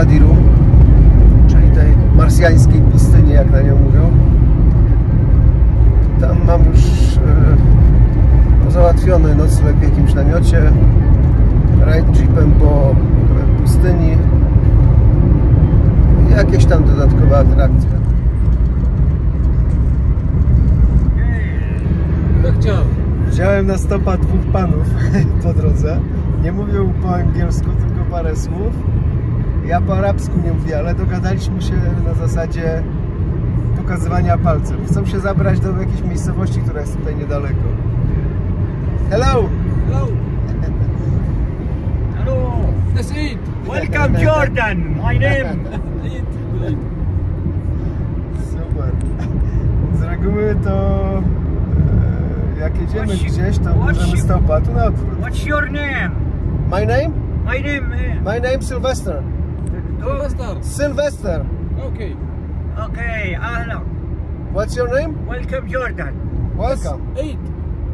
Wadi Rum, czyli tej marsjańskiej pustyni, jak na nią mówią. Tam mam już załatwiony nocleg w jakimś namiocie, rajd jeepem po pustyni i jakieś tam dodatkowe atrakcje. Wziąłem na stopa dwóch panów po drodze. Nie mówią po angielsku, tylko parę słów. Ja po arabsku nie mówię, ale dogadaliśmy się na zasadzie pokazywania palcem. Chcą się zabrać do jakiejś miejscowości, która jest tutaj niedaleko. Hello! Hello! Hello! That's it! Welcome Jordan! My name! Super! Z reguły to jak jedziemy gdzieś, to bierzemy stopa, tu na odwrót. What's your name? My name? My name... My name Sylvester. Sylvester. Sylvester. Okay. Okay, ahlan. What's your name? Welcome Jordan. Welcome. Eid.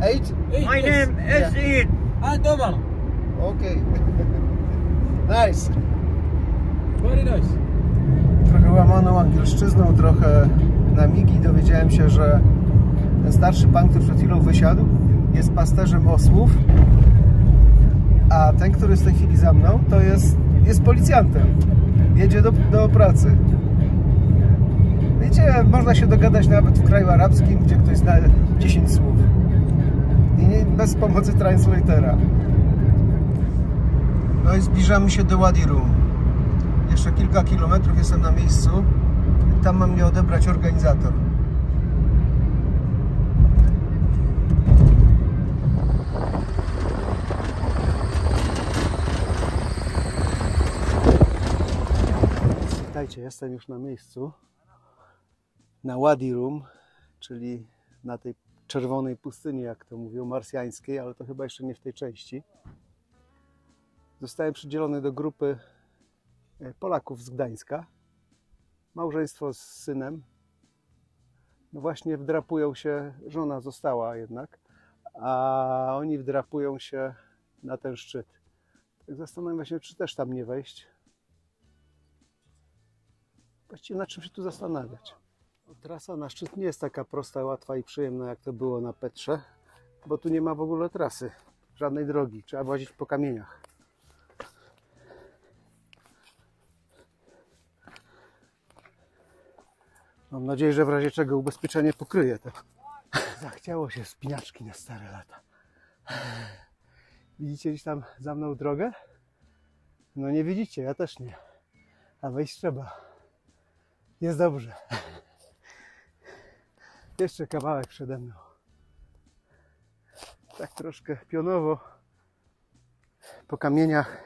Eight? My name is Eid. And Omar. Okay. Nice. Very nice. Trochę łamaną angielszczyzną, trochę na migi dowiedziałem się, że ten starszy pan, który przed chwilą wysiadł, jest pasterzem osłów, a ten, który jest w tej chwili za mną, to jest policjantem. Jedzie do pracy. Wiecie, można się dogadać nawet w kraju arabskim, gdzie ktoś zna 10 słów. I nie, bez pomocy translatera. No i zbliżamy się do Wadi Rum. Jeszcze kilka kilometrów, jestem na miejscu. Tam ma mnie odebrać organizator. Witajcie, jestem już na miejscu. Na Wadi Rum, czyli na tej czerwonej pustyni, jak to mówią, marsjańskiej, ale to chyba jeszcze nie w tej części. Zostałem przydzielony do grupy Polaków z Gdańska. Małżeństwo z synem. No właśnie wdrapują się, żona została jednak, a oni wdrapują się na ten szczyt. Tak zastanawiam się, czy też tam nie wejść. Właściwie nad czym się tu zastanawiać. Trasa na szczyt nie jest taka prosta, łatwa i przyjemna, jak to było na Petrze, bo tu nie ma w ogóle trasy, żadnej drogi, trzeba łazić po kamieniach. Mam nadzieję, że w razie czego ubezpieczenie pokryje to. Zachciało się wspinaczki na stare lata. Widzicie gdzieś tam za mną drogę? No nie widzicie, ja też nie. A wejść trzeba. Jest dobrze. Jeszcze kawałek przede mną. Tak troszkę pionowo po kamieniach,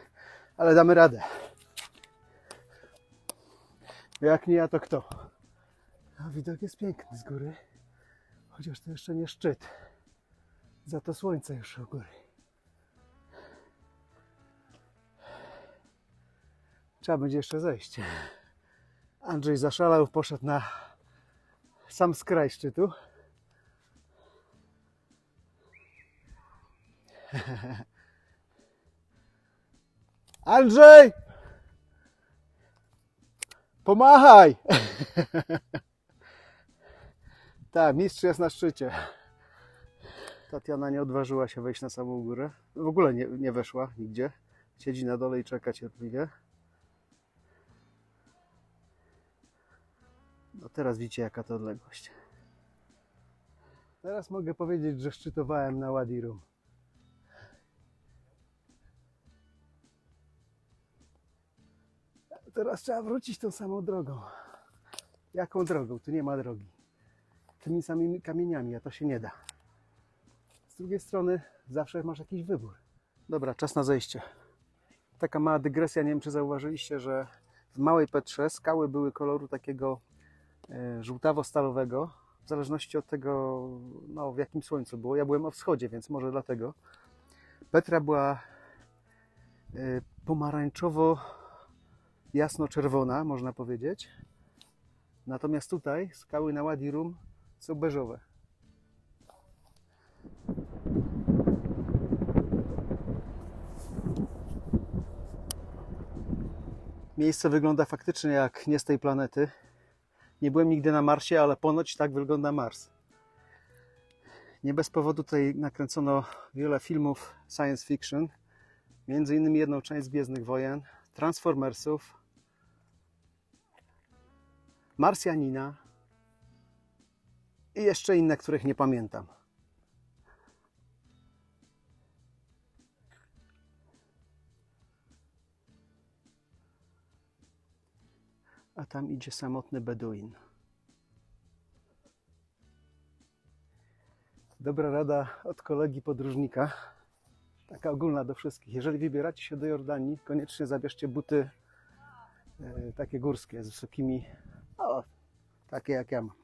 ale damy radę. Jak nie ja, to kto? A widok jest piękny z góry, chociaż to jeszcze nie szczyt. Za to słońce już u góry. Trzeba będzie jeszcze zejść. Andrzej zaszalał, poszedł na sam skraj szczytu. Andrzej! Pomachaj! Tak, mistrz jest na szczycie. Tatiana nie odważyła się wejść na samą górę. W ogóle nie weszła nigdzie. Siedzi na dole i czeka cierpliwie. No teraz widzicie, jaka to odległość. Teraz mogę powiedzieć, że szczytowałem na Wadi Rum. Teraz trzeba wrócić tą samą drogą. Jaką drogą? Tu nie ma drogi. Tymi samymi kamieniami, a to się nie da. Z drugiej strony zawsze masz jakiś wybór. Dobra, czas na zejście. Taka mała dygresja, nie wiem, czy zauważyliście, że w Małej Petrze skały były koloru takiego żółtawo-stalowego, w zależności od tego, no, w jakim słońcu było. Ja byłem o wschodzie, więc może dlatego. Petra była pomarańczowo jasno-czerwona, można powiedzieć. Natomiast tutaj skały na Wadi Rum są beżowe. Miejsce wygląda faktycznie jak nie z tej planety. Nie byłem nigdy na Marsie, ale ponoć tak wygląda Mars. Nie bez powodu tutaj nakręcono wiele filmów science fiction. Między innymi jedną część z Gwiezdnych Wojen, Transformersów, Marsjanina i jeszcze inne, których nie pamiętam. A tam idzie samotny Beduin. Dobra rada od kolegi podróżnika, taka ogólna do wszystkich. Jeżeli wybieracie się do Jordanii, koniecznie zabierzcie buty takie górskie, z wysokimi, takie jak ja mam.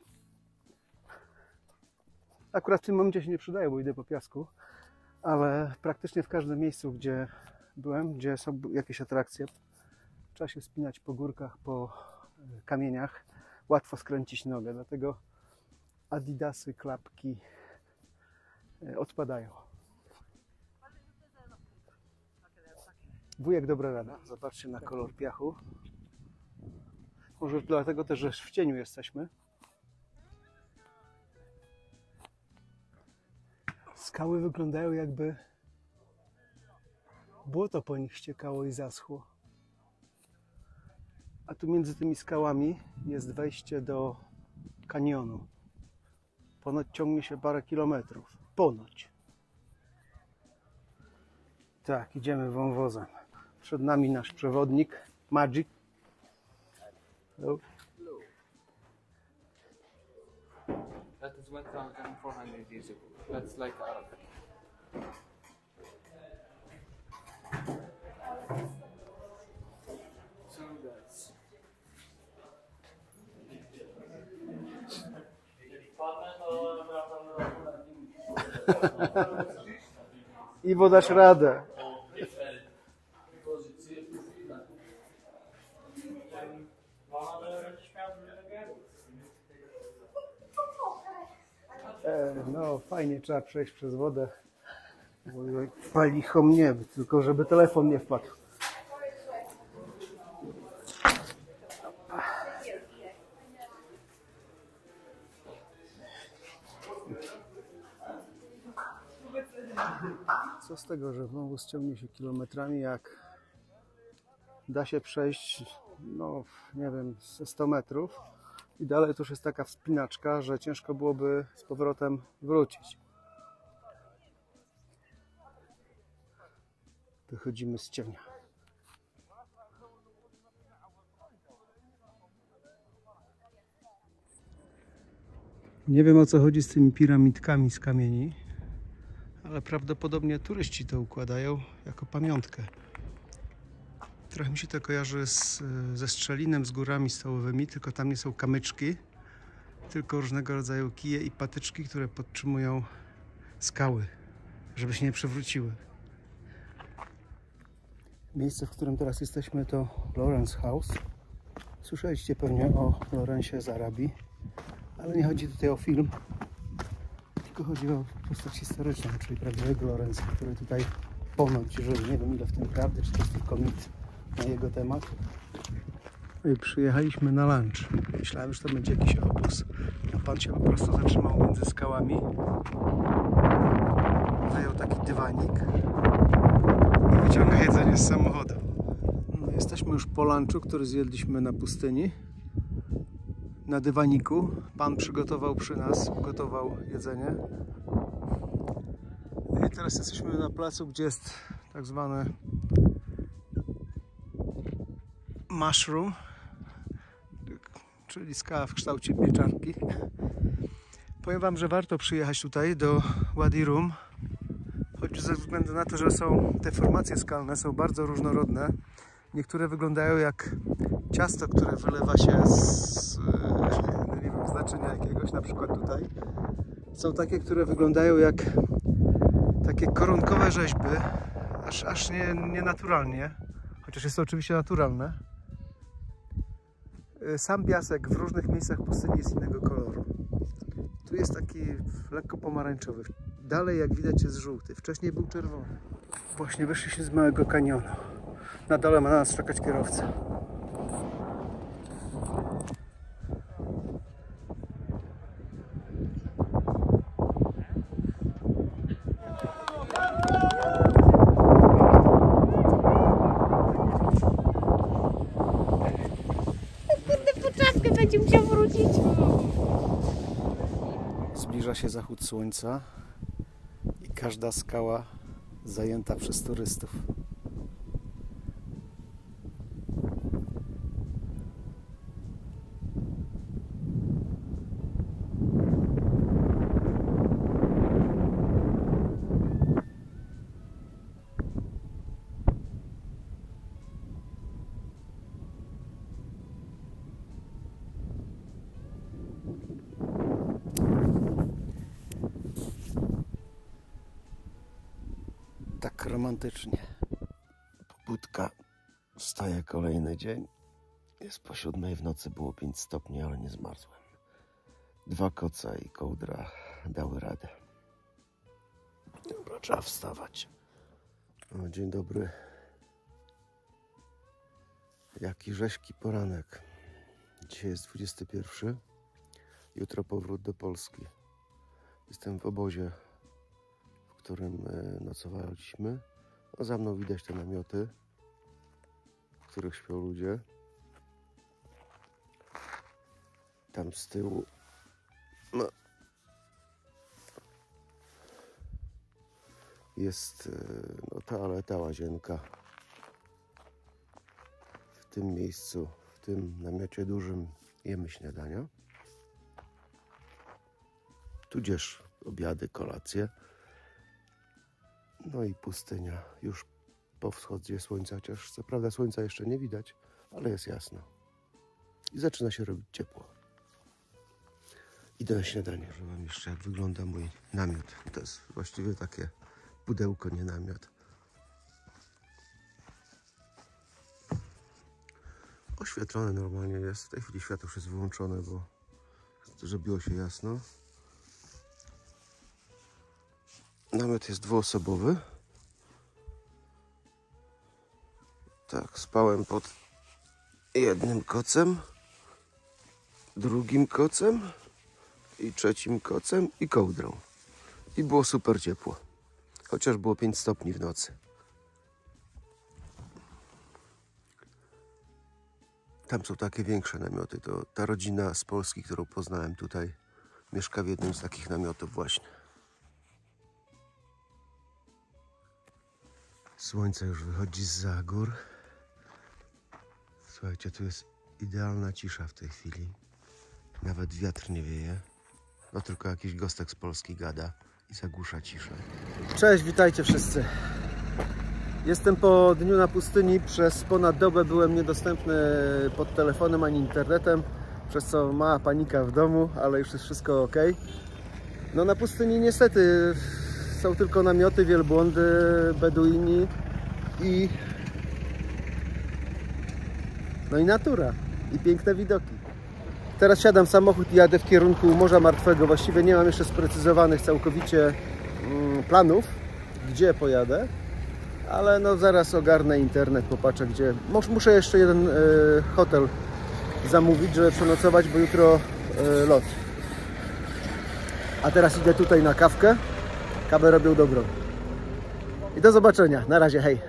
Akurat w tym momencie się nie przydaje, bo idę po piasku, ale praktycznie w każdym miejscu, gdzie byłem, gdzie są jakieś atrakcje, trzeba się wspinać po górkach, po kamieniach, łatwo skręcić nogę, dlatego adidasy, klapki odpadają. Wujek, dobra rada. Zobaczcie na kolor piachu. Może dlatego też, że w cieniu jesteśmy. Skały wyglądają, jakby błoto po nich ściekało i zaschło. A tu między tymi skałami jest wejście do kanionu. Ponoć ciągnie się parę kilometrów. Ponoć. Tak, idziemy wąwozem. Przed nami nasz przewodnik, Magic. Hello. That is 1,400 years ago. That's like Arabic. So that's Iwo, dasz radę. No, fajnie, trzeba przejść przez wodę. Pali mnie, tylko żeby telefon nie wpadł. Co z tego, że wąwóz ciągnie się kilometrami, jak da się przejść, no nie wiem, ze 100 metrów i dalej to już jest taka wspinaczka, że ciężko byłoby z powrotem wrócić. Wychodzimy z cienia. Nie wiem, o co chodzi z tymi piramidkami z kamieni, ale prawdopodobnie turyści to układają jako pamiątkę. Trochę mi się to kojarzy ze Strzelinem, z górami stołowymi, tylko tam nie są kamyczki, tylko różnego rodzaju kije i patyczki, które podtrzymują skały, żeby się nie przewróciły. Miejsce, w którym teraz jesteśmy, to Lawrence House. Słyszeliście pewnie o Lawrencie z Arabii, ale nie chodzi tutaj o film, tylko chodzi o postać historyczną, czyli prawdziwego Lawrence'a, który tutaj ponoć żył. Nie wiem, ile w tym prawdy, czy to jest tylko mit na jego temat. I przyjechaliśmy na lunch. Myślałem, że to będzie jakiś obóz. A pan się po prostu zatrzymał między skałami. Wyjął taki dywanik i wyciąga jedzenie z samochodu. No, jesteśmy już po lunchu, który zjedliśmy na pustyni. Na dywaniku. Pan przygotował przy nas, ugotował jedzenie. I teraz jesteśmy na placu, gdzie jest tak zwane mushroom, czyli skała w kształcie pieczarki. Powiem wam, że warto przyjechać tutaj do Wadi Rum, choć ze względu na to, że te formacje skalne są bardzo różnorodne. Niektóre wyglądają jak ciasto, które wylewa się z nie wiem, znaczenia jakiegoś, na przykład tutaj. Są takie, które wyglądają jak takie koronkowe rzeźby, aż nie naturalnie, chociaż jest to oczywiście naturalne. Sam piasek w różnych miejscach pustyni jest innego koloru. Tu jest taki lekko pomarańczowy. Dalej, jak widać, jest żółty. Wcześniej był czerwony. Właśnie wyszliśmy z małego kanionu. Na dole ma na nas czekać kierowca. wrócić. Zbliża się zachód słońca i każda skała zajęta przez turystów. Tak romantycznie. Pobudka wstaje kolejny dzień. Jest po 7 w nocy, było 5 stopni, ale nie zmarzłem. 2 koce i kołdra dały radę. Dobra, trzeba wstawać. O, dzień dobry. Jaki rzeźki poranek. Dzisiaj jest 21. Jutro powrót do Polski. Jestem w obozie, w którym nocowaliśmy. No, za mną widać te namioty, w których śpią ludzie. Tam z tyłu jest toaleta, łazienka. W tym miejscu, w tym namiocie dużym jemy śniadania. Tudzież obiady, kolacje. No i pustynia już po wschodzie słońca, chociaż co prawda słońca jeszcze nie widać, ale jest jasno. I zaczyna się robić ciepło. Idę na śniadanie. Pokażę wam jeszcze, jak wygląda mój namiot. To jest właściwie takie pudełko, nie namiot. Oświetlone normalnie jest. W tej chwili światło już jest wyłączone, bo zrobiło się jasno. Namiot jest dwuosobowy. Tak, spałem pod jednym kocem, drugim kocem i trzecim kocem i kołdrą. I było super ciepło. Chociaż było 5 stopni w nocy. Tam są takie większe namioty. To ta rodzina z Polski, którą poznałem tutaj, mieszka w jednym z takich namiotów właśnie. Słońce już wychodzi zza gór. Słuchajcie, tu jest idealna cisza w tej chwili. Nawet wiatr nie wieje. No tylko jakiś gostek z Polski gada i zagłusza ciszę. Cześć, witajcie wszyscy. Jestem po dniu na pustyni. Przez ponad dobę byłem niedostępny pod telefonem ani internetem, przez co mała panika w domu, ale już jest wszystko ok. No na pustyni niestety są tylko namioty, wielbłądy, beduini i no i natura i piękne widoki. Teraz siadam w samochód i jadę w kierunku Morza Martwego. Właściwie nie mam jeszcze sprecyzowanych całkowicie planów, gdzie pojadę, ale no zaraz ogarnę internet, popatrzę gdzie. Muszę jeszcze jeden hotel zamówić, żeby przenocować, bo jutro lot. A teraz idę tutaj na kawkę. Kawę robią dobrą. I do zobaczenia. Na razie, hej.